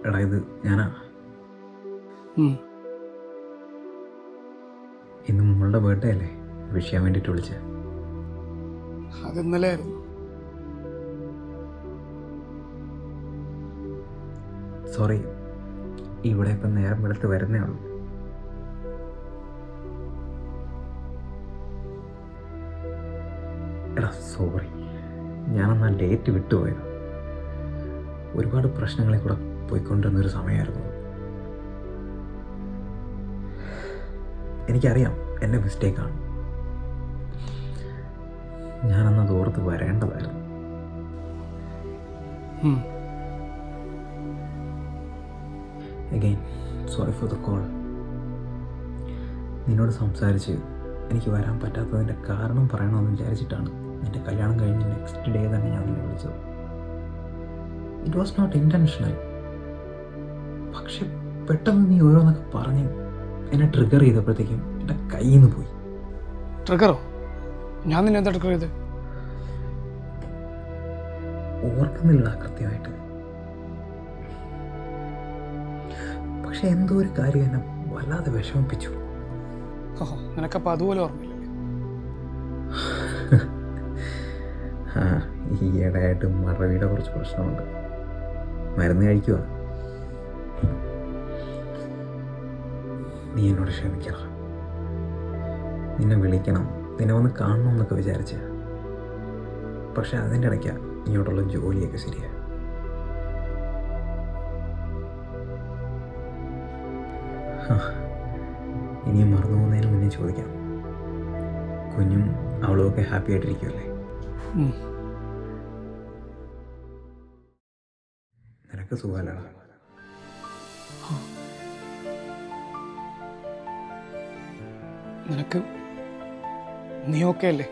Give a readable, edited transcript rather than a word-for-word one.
എടാ ഇത് ഞാനാ. ഇന്ന് നമ്മളുടെ ബർത്ത്ഡേ അല്ലേ, വിഷ് ചെയ്യാൻ വേണ്ടിയിട്ട് വിളിച്ചത്. അത് ഇന്നലെ ആയിരുന്നു. സോറി, ഇവിടെ ഇപ്പം നേരം വെളുത്ത് വരുന്നേ ഉള്ളൂ. എടാ സോറി, ഞാനന്നാ ഡേറ്റ് വിട്ടുപോയത്. ഒരുപാട് പ്രശ്നങ്ങളിൽ കൂടെ പോയിക്കൊണ്ടിരുന്നൊരു സമയമായിരുന്നു. എനിക്കറിയാം എൻ്റെ മിസ്റ്റേക്കാണ്. ഞാനന്നത് ഓർത്ത് വരേണ്ടതായിരുന്നു. Again sorry for the call. നിന്നോട് സംസാരിച്ച് എനിക്ക് വരാൻ പറ്റാത്തതിൻ്റെ കാരണം പറയണമെന്ന് വിചാരിച്ചിട്ടാണ് നിൻ്റെ കല്യാണം കഴിഞ്ഞ് നെക്സ്റ്റ് ഡേ തന്നെ ഞാൻ നിന്നെ വിളിച്ചത്. It was not intentional. പക്ഷെ പെട്ടെന്ന് നീ ഓരോന്നൊക്കെ പറഞ്ഞ് എന്നെ ട്രിഗർ ചെയ്തപ്പോഴത്തേക്കും എൻ്റെ കയ്യിൽ നിന്ന് പോയി. ട്രിഗറോ? ഞാൻ നിന്നെ എന്താ ട്രിഗർ ചെയ്ത്? ഓർക്കുന്നില്ല കൃത്യമായിട്ട്. പക്ഷെ എന്തോ ഒരു കാര്യം എന്നെ വല്ലാതെ വിഷമിപ്പിച്ചു. ഓഹോ, നിനക്കപ്പോൾ അതുപോലെ ഓർമ്മയില്ലല്ലേ? ഈയിടെയായിട്ട് മറവിയുടെ കുറച്ച് പ്രശ്നമുണ്ട്. മരുന്ന് കഴിക്കുക. നീ എന്നോട് ക്ഷമിക്കണം. നിന്നെ വിളിക്കണം, നിന്നെ വന്ന് കാണണമെന്നൊക്കെ വിചാരിച്ച. പക്ഷെ അതിൻ്റെ ഇടയ്ക്കാണ് ഇങ്ങോട്ടുള്ള ജോലിയൊക്കെ ശരിയാ. ഇനിയും മറന്നു പോകുന്നതിന് മുന്നേ ചോദിക്കാം, കുഞ്ഞും അവളും ഒക്കെ ഹാപ്പി ആയിട്ടിരിക്കുമല്ലേ? നിനക്ക് സുഖമല്ലടാ? നിനക്ക് നീ ഓക്കെ അല്ലേ?